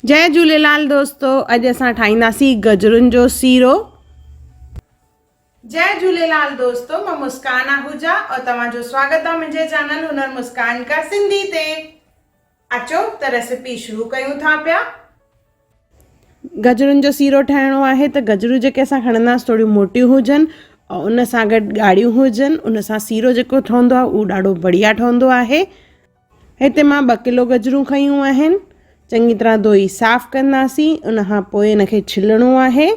जय झूलेलाल दोस्तों, अॼु असां ठाहींदासीं गजरुनि जो सीरो। जय झूलेलाल दोस्तों, मां मुस्कान आहूजा और तव्हांजो स्वागत आहे मुंहिंजे चैनल हुनर मुस्कान का सिंधी ते। अचो त रेसिपी शुरू कयूं था पिया। गजरुनि जो सीरो ठाहिणो आहे त गजरूं जेके असां खणंदासीं थोड़ियूं मोटियूं हुजनि और उन सां गॾु ॻाढ़ियूं हुजनि। उन सां सीरो जेको ठहंदो आहे उहो ॾाढो बढ़िया ठहंदो आहे। हिते मां 2 किलो गजरूं खयूं आहिनि। चङी तरह धोई साफ़ कंदासीं। उन खां पोइ इनखे छिलणो आहे।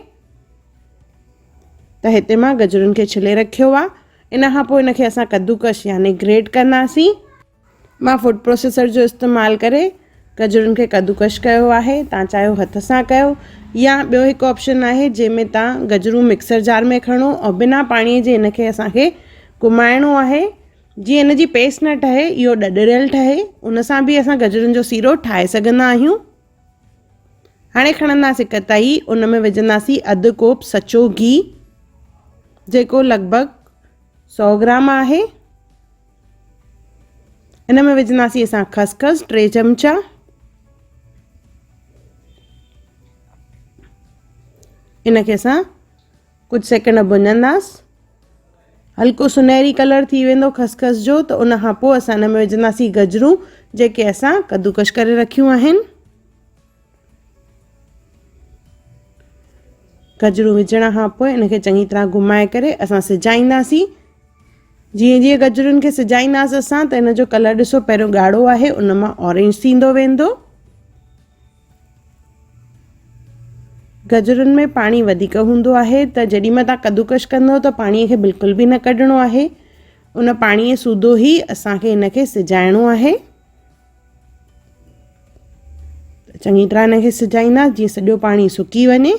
त हिते मां गजरुनि खे छिले रखियो आहे। इन खां पोइ इनखे असां कद्दूकश यानी ग्रेट कंदासीं। मां फूड प्रोसेसर जो इस्तेमालु करे गजरुनि खे कद्दूकश कयो आहे। तव्हां चाहियो हथ सां कयो या ॿियो हिकु ऑप्शन आहे जंहिंमें तव्हां गजरूं मिक्सर जार में खणो और बिना पाणीअ जे इनखे असांखे घुमाइणो आहे जीअं इन जी पेस्ट न ठहे, इहो ॾॾरियल ठहे। उन सां बि असां गजरुनि जो सीरो ठाहे सघंदा आहियूं। हाणे खणंदासीं हिकु तई, उन में विझंदासीं अधु कोप सचो गिहु जेको लॻभॻि 100 ग्राम आहे। इन में विझंदासीं असां खसखस 3 चमचा, इनखे असां कुझु सेकंड भुञंदासीं। हल्को सुनहरी कलर थी वेंदो खसखस जो त उन खां पोइ असां इन में विझंदासीं गजरूं जेके असां कद्दूकश करे रखियूं आहिनि। गजरूं विझण खां पोइ इनखे चङी तरह घुमाए करे असां सिजाईंदासीं। जीअं जीअं गजरुनि खे सिजाईंदासीं असां त इन जो कलर ॾिसो, पहिरियों ॻाढ़ो आहे, उन मां ऑरेंज थींदो वेंदो। गजरुनि में पाणी वधीक हूंदो आहे त जेॾी महिल तव्हां कद्दूकश कंदो त पाणीअ खे बिल्कुलु बि न कढणो आहे। उन पाणीअ सूधो ई असांखे इनखे सिजाइणो आहे। चङी तरह इनखे सिजाईंदा जीअं सॼो पाणी सुकी वञे।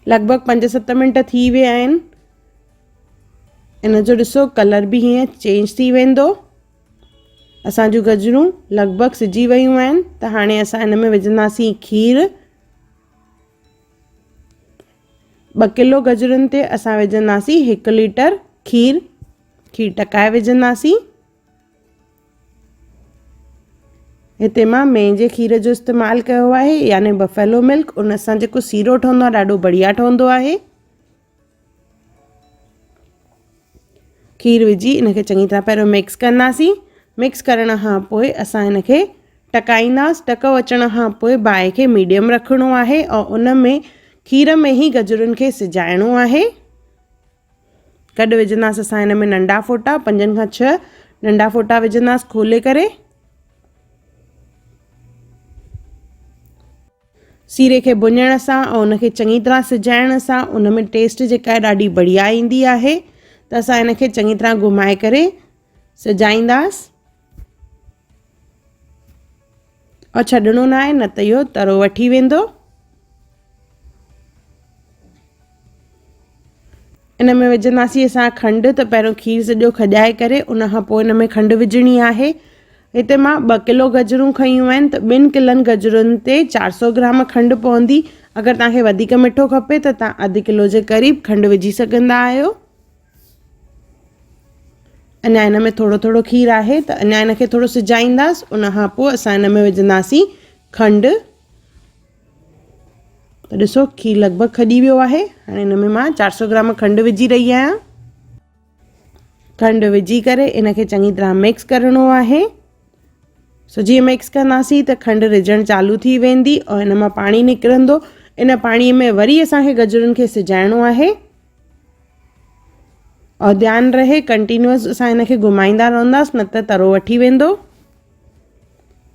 लॻभॻि 5-7 मिंट थी विया आहिनि। इन जो ॾिसो कलर बि हीअं चेंज थी वेंदो। असांजूं गजरूं लॻभॻि सिजी वियूं आहिनि। त हाणे असां इन में विझंदासीं खीरु। 2 किलो गजरुनि ते असां विझंदासीं 1 लीटर खीरु। खीरु टहिकाए विझंदासीं। हिते मां मेह जे खीर जो इस्तेमालु कयो आहे यानी बफेलो मिल्क। उन सां जेको सीरो ठहंदो आहे ॾाढो बढ़िया ठहंदो आहे। खीरु विझी इनखे चङी तरह पहिरियों मिक्स कंदासीं। मिक्स करण खां पोइ असां इनखे टहिकाईंदासीं। टहिको अचण खां पोइ बाहि खे मीडियम रखिणो आहे और उन में खीर में ई गजरुनि खे सिजाइणो आहे। गॾु विझंदासीं असां इन में नंढा फ़ोटा, 5 खां 6 नंढा फ़ोटा विझंदासीं खोले करे। सीरे खे भुञण सां ऐं उनखे चङी तरह सिजाइण सां उन में टेस्ट जेका आहे ॾाढी बढ़िया ईंदी आहे। त असां इनखे चङी तरह घुमाए करे सिजाईंदासीं और छॾणो न आहे, न त इहो तरो वठी वेंदो। इन में विझंदासीं असां खंडु। त पहिरियों खीरु सॼो खॼाए करे उन खां पोइ इन में खंडु विझणी आहे। हिते मां 2 किलो गजरूं खयूं आहिनि त 2 किलनि गजरुनि ते 400 ग्राम खंडु पवंदी। अगरि तव्हांखे वधीक मिठो खपे त तव्हां 1/2 किलो जे क़रीब खंडु विझी सघंदा आहियो। अञा इन में थोरो थोरो खीरु आहे त अञा इनखे थोरो सिजाईंदासीं। उन खां पोइ असां इन में विझंदासीं खंडु। त ॾिसो खीरु लॻभॻि खॼी वियो आहे। हाणे इन में मां 400 ग्राम खंडु विझी रही आहियां। खंडु विझी करे इनखे चङी तरह मिक्स करिणो आहे। सो जीअं मिक्स कंदासीं त खंडु रिझणु चालू थी वेंदी और इन मां पाणी निकिरंदो। इन पाणीअ में वरी असांखे गजरुनि खे सिजाइणो आहे और ध्यानु रहे कंटिन्यूअस असां इनखे घुमाईंदा रहंदासीं, न त तरो वठी वेंदो।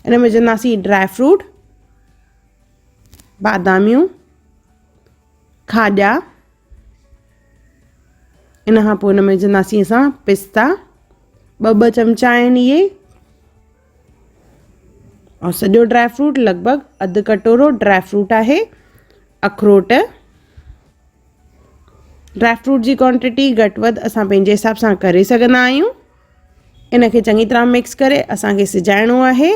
इन में विझंदासीं ड्राई फ्रूट, बादामियूं, खाॼा। इन खां पोइ इन में विझंदासीं असां पिस्ता, 2 चमचा आहिनि इहे। और सॼो ड्राई फ्रूट लॻभॻि 1/2 कटोरो ड्राई फ्रूट आहे। अखरोट, ड्राई फ्रूट जी क्वांटिटी घटि वधि असां पंहिंजे हिसाब सां करे सघंदा आहियूं। इनखे चङी तरह मिक्स करे असांखे सिजाइणो आहे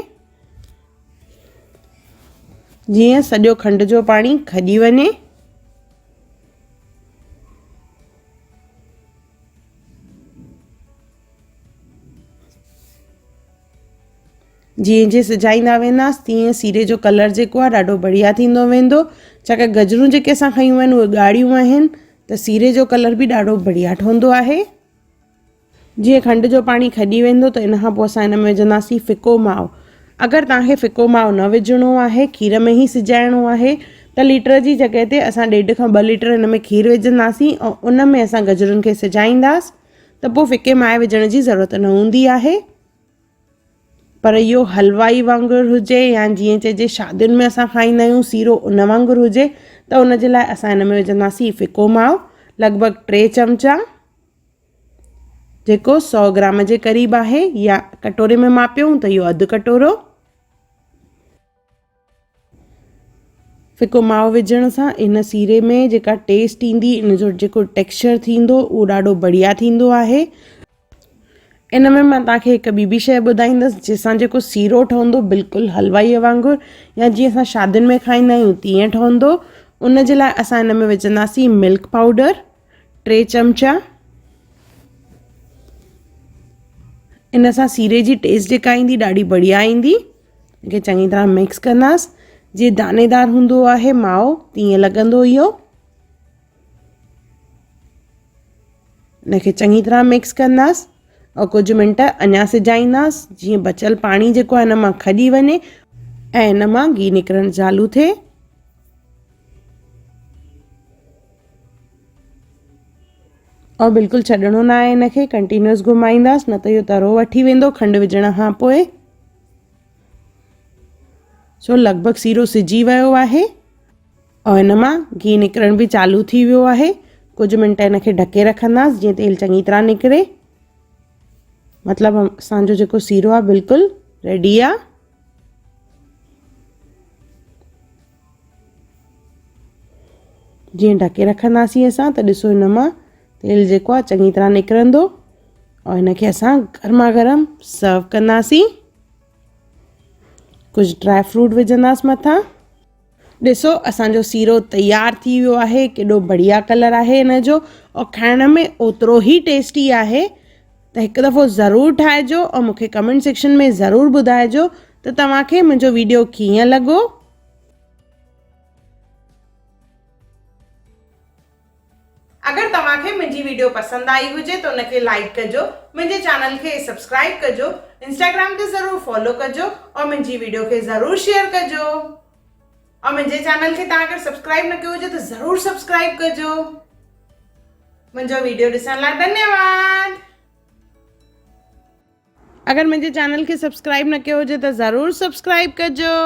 जीअं सॼो खंड जो पाणी खॼी वञे। जीअं जीअं सिजाईंदा वेंदासीं तीअं सीरे जो कलर जेको आहे ॾाढो बढ़िया थींदो वेंदो। छाकाणि गजरूं जेके असां खयूं आहिनि उहे ॻाढ़ियूं आहिनि त सीरे जो कलर बि ॾाढो बढ़िया ठहंदो आहे। जीअं खंड जो पाणी खॼी वेंदो त इन खां पोइ असां हिन में विझंदासीं फिको माओ। अगरि तव्हांखे फिको माओ न विझणो आहे, खीर में ई सिजाइणो आहे, त लीटर जी जॻह ते असां 1.5 खां 2 लीटर हिन में खीरु विझंदासीं ऐं उन में असां गजरुनि खे सिजाईंदासीं त पोइ फिके माए विझण जी ज़रूरत न हूंदी आहे। पर इहो हलवाई वांगुरु हुजे या जीअं चइजे शादियुनि में असां खाईंदा आहियूं सीरो उन वांगुरु हुजे त उन जे लाइ असां हिन में विझंदासीं फिको माओ लॻभॻि 3 चमचा, जेको 100 ग्राम जे क़रीब आहे, या कटोरे में मापियूं त इहो अधु कटोरो। फिको माओ विझण सां इन सीरे में जेका टेस्ट ईंदी, इन जो जेको टेक्सचर थींदो उहो ॾाढो बढ़िया थींदो आहे। इन में मां तव्हांखे हिकु ॿी बि शइ ॿुधाईंदसि जंहिंसां जेको सीरो ठहंदो बिल्कुलु हलवाईअ वांगुरु या जीअं असां शादियुनि में खाईंदा आहियूं तीअं ठहंदो। उन जे लाइ असां हिन में विझंदासीं मिल्क पाउडर 3 चमचा। इन सां सीरे जी टेस्ट जेका ईंदी ॾाढी बढ़िया ईंदी। इनखे चङी तरह मिक्स कंदासीं। जीअं दाणेदार हूंदो आहे माओ तीअं लॻंदो इहो। इनखे चङी तरह मिक्स कंदासीं और कुझु मिंट अञा सिजाईंदासीं जीअं बचियल पाणी जेको आहे हिन मां खॼी वञे ऐं हिन मां घी निकिरणु चालू थिए। और बिल्कुलु छॾिणो न आहे, हिनखे कंटिन्यूअस घुमाईंदासीं न त इहो तरो वठी वेंदो खंडु विझण खां पोइ। सो लॻभॻि सीरो सिजी वियो आहे और हिन मां घी निकिरण बि चालू थी वियो आहे। कुझु मिंट हिनखे ढके रखंदासीं जीअं तेल चङी तरह निकिरे। मतिलबु असांजो जेको सीरो आहे बिल्कुलु रेडी आहे। जीअं ढके रखंदासीं असां त ॾिसो हिन मां तेल जेको आहे चङी तरह निकिरंदो और हिनखे असां गर्मा गर्म सर्व कंदासीं। कुझु ड्राई फ्रूट विझंदासीं मथां। ॾिसो असांजो सीरो तयारु थी वियो आहे। केॾो बढ़िया कलर आहे हिन जो और खाइण में ओतिरो ई टेस्टी आहे। त हिकु दफ़ो ज़रूरु ठाहिजो और मूंखे कमेंट सेक्शन में ज़रूरु ॿुधाइजो त तव्हांखे मुंहिंजो वीडियो कीअं लॻो। अगरि तव्हांखे मुंहिंजी वीडियो पसंदि आई हुजे त उनखे लाइक कजो, मुंहिंजे चैनल खे सब्सक्राइब कजो, इंस्टाग्राम ते ज़रूरु फॉलो कजो और मुंहिंजी वीडियो खे ज़रूरु शेयर कजो। और मुंहिंजे चैनल खे तव्हां अगरि सब्सक्राइब न कयो हुजे त ज़रूरु सब्सक्राइब कजो। मुंहिंजो वीडियो ॾिसण लाइ धन्यवाद। अगरि मुंहिंजे चैनल खे सब्सक्राइब न कयो हुजे त ज़रूरु सब्सक्राइब कजो।